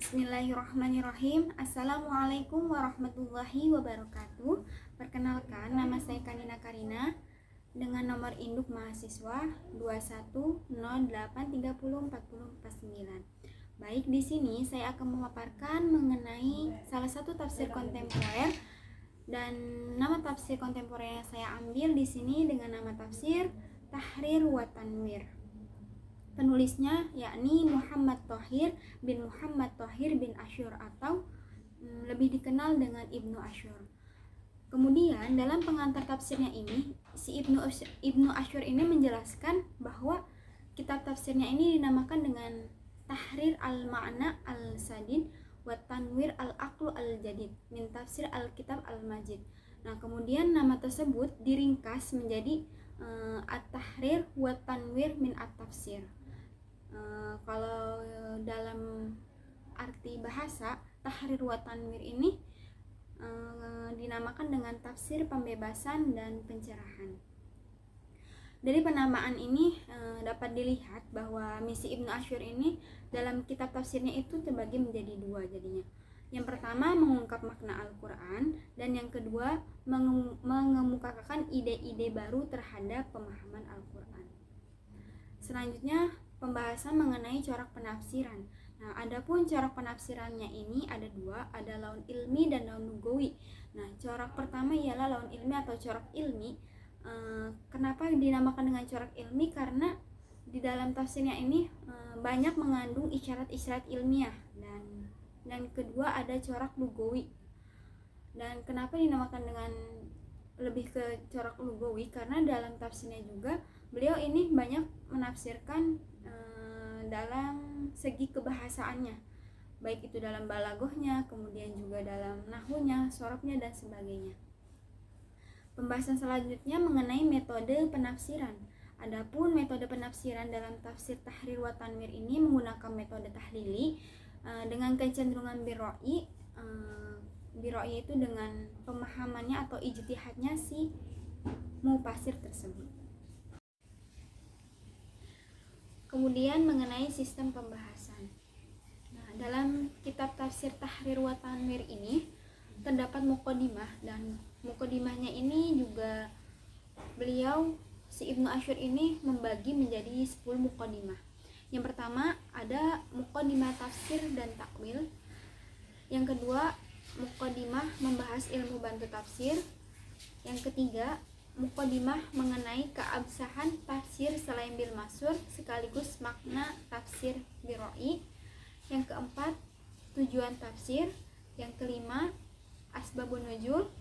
Bismillahirrahmanirrahim. Assalamualaikum warahmatullahi wabarakatuh. Perkenalkan, nama saya Kanina Karina dengan nomor induk mahasiswa 2108304049. Baik, di sini saya akan memaparkan mengenai salah satu tafsir kontemporer, dan nama tafsir kontemporer yang saya ambil di sini dengan nama tafsir Tahrir wa Tanwir. Penulisnya yakni Muhammad Thohir bin Muhammad Thohir bin Asyur atau lebih dikenal dengan Ibnu Asyur. Kemudian dalam pengantar tafsirnya ini, si Ibnu Asyur ini menjelaskan bahwa kitab tafsirnya ini dinamakan dengan Tahrir al-Ma'na al-Sadid wa Tanwir al-Aqlu al-Jadid min Tafsir al-Kitab al-Majid. Nah, kemudian nama tersebut diringkas menjadi At-Tahrir wa Tanwir min At-Tafsir. Kalau dalam arti bahasa, Tahrir wa Tanwir ini dinamakan dengan tafsir pembebasan dan pencerahan. Dari penamaan ini dapat dilihat bahwa misi Ibnu Asyur ini dalam kitab tafsirnya itu terbagi menjadi dua jadinya. Yang pertama mengungkap makna Al-Quran, dan yang kedua mengemukakan ide-ide baru terhadap pemahaman Al-Quran. Selanjutnya pembahasan mengenai corak penafsiran. Nah, adapun corak penafsirannya ini ada dua, ada laun ilmi dan laun lugawi. Nah, corak pertama ialah laun ilmi atau corak ilmi. Kenapa dinamakan dengan corak ilmi? Karena di dalam tafsirnya ini banyak mengandung isyarat-isyarat ilmiah, dan kedua ada corak lugawi. Dan kenapa dinamakan dengan lebih ke corak lugawi? Karena dalam tafsirnya juga beliau ini banyak menafsirkan dalam segi kebahasaannya, baik itu dalam balagohnya, kemudian juga dalam nahwunya, sorobnya, dan sebagainya. Pembahasan selanjutnya mengenai metode penafsiran. Adapun metode penafsiran dalam tafsir Tahrir wa Tanwir ini menggunakan metode tahlili dengan kecenderungan biroi. Biroi itu dengan pemahamannya atau ijtihadnya si mufasir tersebut. Kemudian mengenai sistem pembahasan. Nah, dalam kitab tafsir Tahrir wa Tanwir ini terdapat muqaddimah, dan muqaddimahnya ini juga beliau si Ibnu Asyur ini membagi menjadi 10 muqaddimah. Yang pertama ada muqaddimah tafsir dan takwil. Yang kedua muqaddimah membahas ilmu bantu tafsir. Yang ketiga muqaddimah mengenai keabsahan tafsir selain bil masur sekaligus makna tafsir biroi. Yang keempat tujuan tafsir. Yang kelima asbabun nuzul.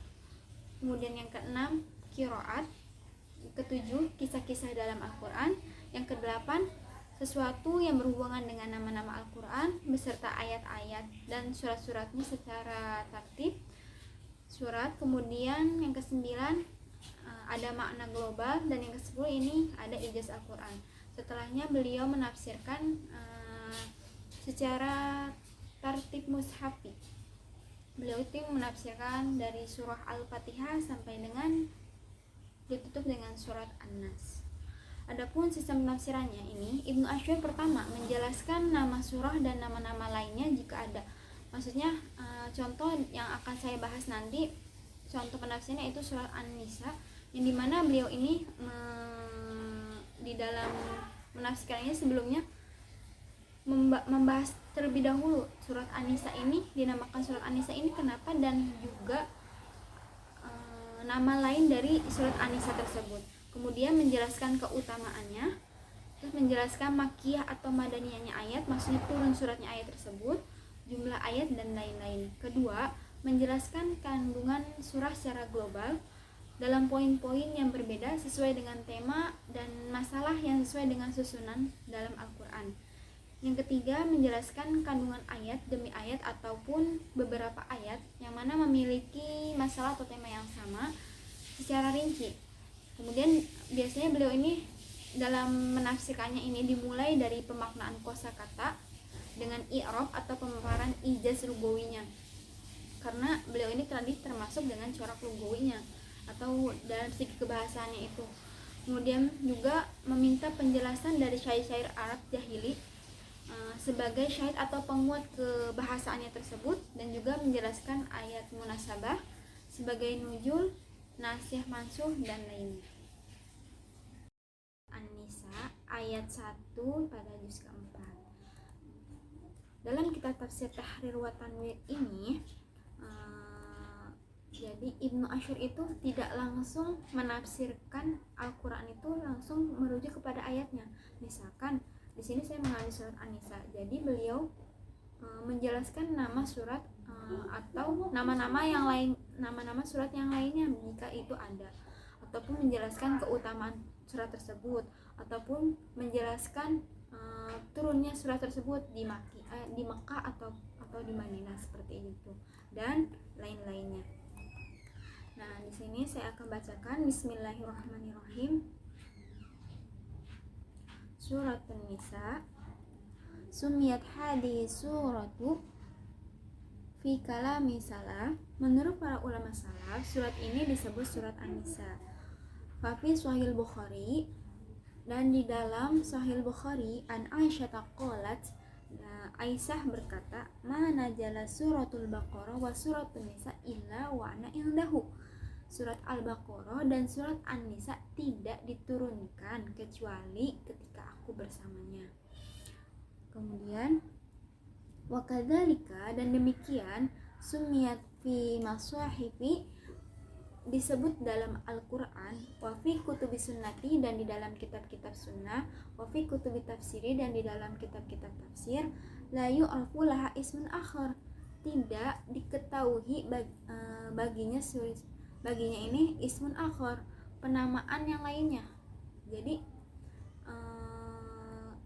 Kemudian yang keenam qiraat. Ketujuh kisah-kisah dalam Al-Quran. Yang kedelapan sesuatu yang berhubungan dengan nama-nama Al-Quran beserta ayat-ayat dan surat-suratnya secara tertib surat. Kemudian yang kesembilan ada makna global, dan yang ke-10 ini ada ijaz Al-Quran. Setelahnya beliau menafsirkan secara tartib mushafi. Beliau itu menafsirkan dari surah Al-Fatihah sampai dengan ditutup dengan surat An-Nas. Adapun sistem penafsirannya ini, Ibnu Asyur pertama menjelaskan nama surah dan nama-nama lainnya jika ada. Maksudnya contoh yang akan saya bahas nanti, contoh penafsirnya itu surat An-Nisa, yang dimana beliau ini di dalam menafsirkannya sebelumnya membahas terlebih dahulu surat An-Nisa ini, dinamakan surat An-Nisa ini kenapa, dan juga nama lain dari surat An-Nisa tersebut. Kemudian menjelaskan keutamaannya, terus menjelaskan makiyah atau madaniyahnya ayat, maksudnya turun suratnya ayat tersebut, jumlah ayat, dan lain-lain. Kedua, menjelaskan kandungan surah secara global dalam poin-poin yang berbeda sesuai dengan tema dan masalah yang sesuai dengan susunan dalam Al-Quran. Yang ketiga, menjelaskan kandungan ayat demi ayat ataupun beberapa ayat yang mana memiliki masalah atau tema yang sama secara rinci. Kemudian biasanya beliau ini dalam menafsirkannya ini dimulai dari pemaknaan kosakata dengan i'rab atau pemaparan ijaz lugawinya, karena beliau ini tadi termasuk dengan corak lugawinya atau dalam segi kebahasaannya itu. Kemudian juga meminta penjelasan dari syair-syair Arab jahili sebagai syahid atau penguat kebahasaannya tersebut, dan juga menjelaskan ayat munasabah sebagai nuzul, nasih mansuh dan lainnya. An-Nisa ayat 1 pada juz keempat. Dalam kitab tafsir Tahrir wa Tanwir ini jadi Ibnu Asyur itu tidak langsung menafsirkan Al-Quran itu langsung merujuk kepada ayatnya. Misalkan di sini saya mengambil surat An-Nisa, jadi beliau menjelaskan nama surat atau nama-nama yang lain, nama-nama surat yang lainnya jika itu ada, ataupun menjelaskan keutamaan surat tersebut, ataupun menjelaskan turunnya surat tersebut di Makkah atau di Madinah seperti itu, dan lain-lainnya. Nah, di sini saya akan bacakan Bismillahirrahmanirrahim. Surat An-Nisa. Sumiyat hadhihi suratu fi kalami salaf. Menurut para ulama salaf, surat ini disebut surat An-Nisa. Fa fi Sahih Bukhari, dan di dalam Sahih Bukhari, an Aisyah qalat, Aisyah berkata, ma najala suratul Baqarah wa suratul Nisa illa wa ana indahu. Surat Al-Baqarah dan surat An-Nisa tidak diturunkan kecuali ketika aku bersamanya. Kemudian wa kadzalika, dan demikian, sumiyat fi mashahifi, disebut dalam Al-Qur'an, wa fi kutubi sunnati, dan di dalam kitab-kitab sunnah, wa fi kutubi tafsiri, dan di dalam kitab-kitab tafsir, la yu'rafu laha ismun akhar, tidak diketahui baginya ini ismun akhar, penamaan yang lainnya. Jadi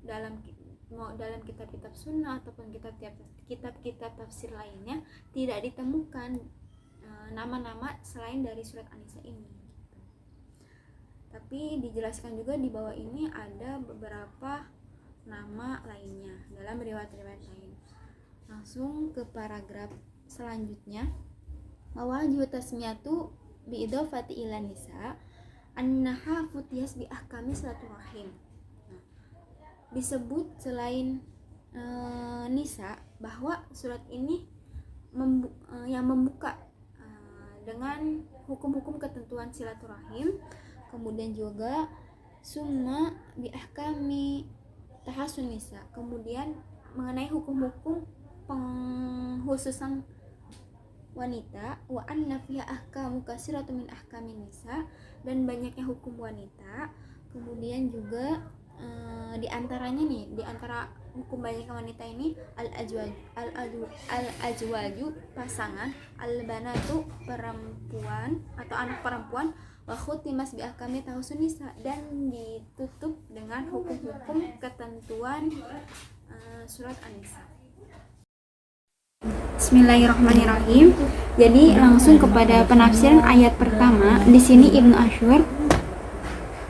dalam kitab-kitab sunnah ataupun kitab-kitab tafsir lainnya tidak ditemukan nama-nama selain dari surat An-Nisa ini. Tapi dijelaskan juga di bawah ini ada beberapa nama lainnya dalam riwayat-riwayat lain. Langsung ke paragraf selanjutnya. Wajhu tasmiyatu bi idhofati ila nisa annaha futiyas bi ahkami silaturahim. Nah, disebut selain Nisa bahwa surat ini yang membuka dengan hukum-hukum ketentuan silaturahim, kemudian juga summa bi ahkami tahasun nisa, kemudian mengenai hukum-hukum penghususan wanita, wa anna fiha ahkamu katsiratun min ahkamin nisa, dan banyaknya hukum wanita. Kemudian juga di antara hukum banyaknya wanita ini al-azwaju pasangan, al-banatu perempuan atau anak perempuan, wa khutimas bi ahkami tahusun nisa, dan ditutup dengan hukum-hukum ketentuan surat An-Nisa. Bismillahirrahmanirrahim. Jadi langsung kepada penafsiran ayat pertama. Di sini Ibnu Asyur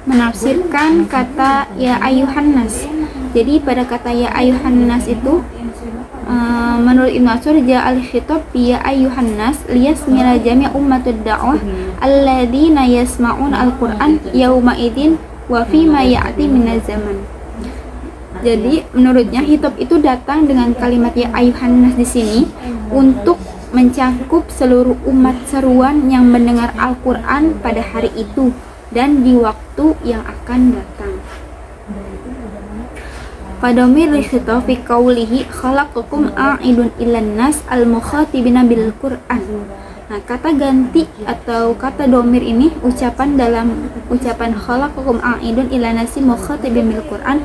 menafsirkan kata ya ayuhan nas. Jadi pada kata ya ayuhan nas itu menurut Ibnu Asyur ja'al khitab ya ayuhan nas liyasmila jami' ummatud da'wah alladzina yasma'un al-Qur'an yauma idzin wa fi ma ya'ti minaz zaman. Jadi menurutnya hitop itu datang dengan kalimat ya ayuhan nas di sini untuk mencakup seluruh umat seruan yang mendengar Al-Qur'an pada hari itu dan di waktu yang akan datang. Fadomir likhitaf fi qawlihi khalaqakum a'idun ilan nas al-mukhatibina bil Qur'an. Nah, kata ganti atau kata domir ini ucapan dalam ucapan khalaqakum a'idun ilan nasi mukhatibin bil Qur'an.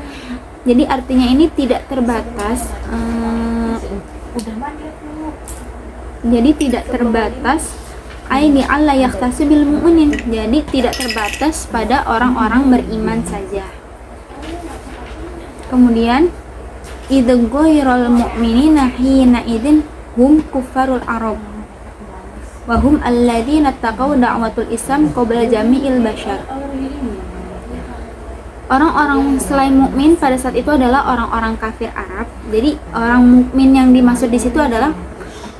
Jadi artinya ini tidak terbatas. Jadi tidak terbatas aini Allah yaktasu bil mu'minin. Jadi tidak terbatas pada orang-orang beriman saja. Kemudian idz ghairul mu'minina hina idzin hum kuffarul arab wa hum alladzina taqaw da'watul islam qabla jami'il bashar. Orang-orang selain mukmin pada saat itu adalah orang-orang kafir Arab. Jadi orang mukmin yang dimaksud di situ adalah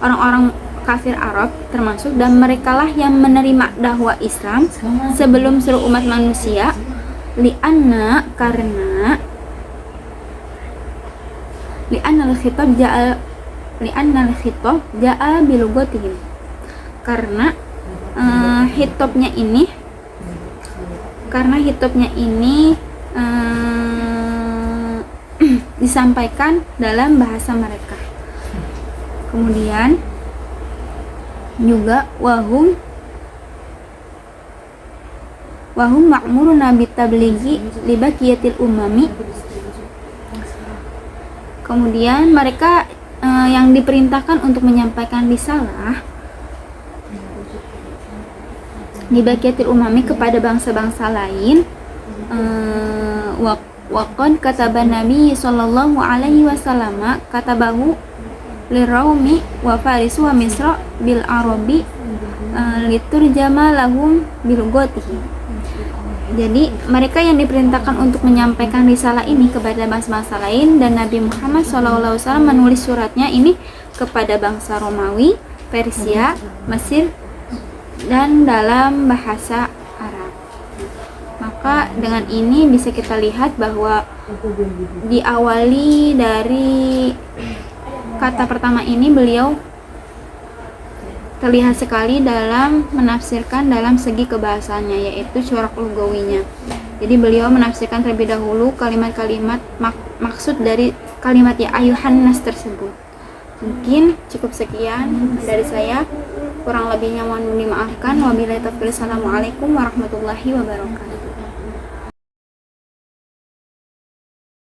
orang-orang kafir Arab termasuk, dan merekalah yang menerima dakwah Islam sebelum seluruh umat manusia. li'annal khitab ja'a bilughatihim, karena hitobnya ini disampaikan dalam bahasa mereka. Kemudian juga wahum ma'muruna bitablighi li baqiyatil umami. Kemudian mereka yang diperintahkan untuk menyampaikan risalah li baqiyatil umami kepada bangsa-bangsa lain. Waqad kataban Nabi sallallahu alaihi wasallam katabahu liraumi wa faris wa misra bil arabi liturjama lahum bil lughatihi. Jadi mereka yang diperintahkan untuk menyampaikan risalah ini kepada bangsa-bangsa lain, dan Nabi Muhammad SAW menulis suratnya ini kepada bangsa Romawi, Persia, Mesir, dan dalam bahasa Arab. Maka dengan ini bisa kita lihat bahwa diawali dari kata pertama ini beliau terlihat sekali dalam menafsirkan dalam segi kebahasaannya, yaitu corak lugawinya. Jadi beliau menafsirkan terlebih dahulu kalimat-kalimat maksud dari kalimat ya ayuhan nas tersebut. Mungkin cukup sekian dari saya, kurang lebihnya mohon dimaafkan. Wabillahi taufiq. Assalamualaikum warahmatullahi wabarakatuh.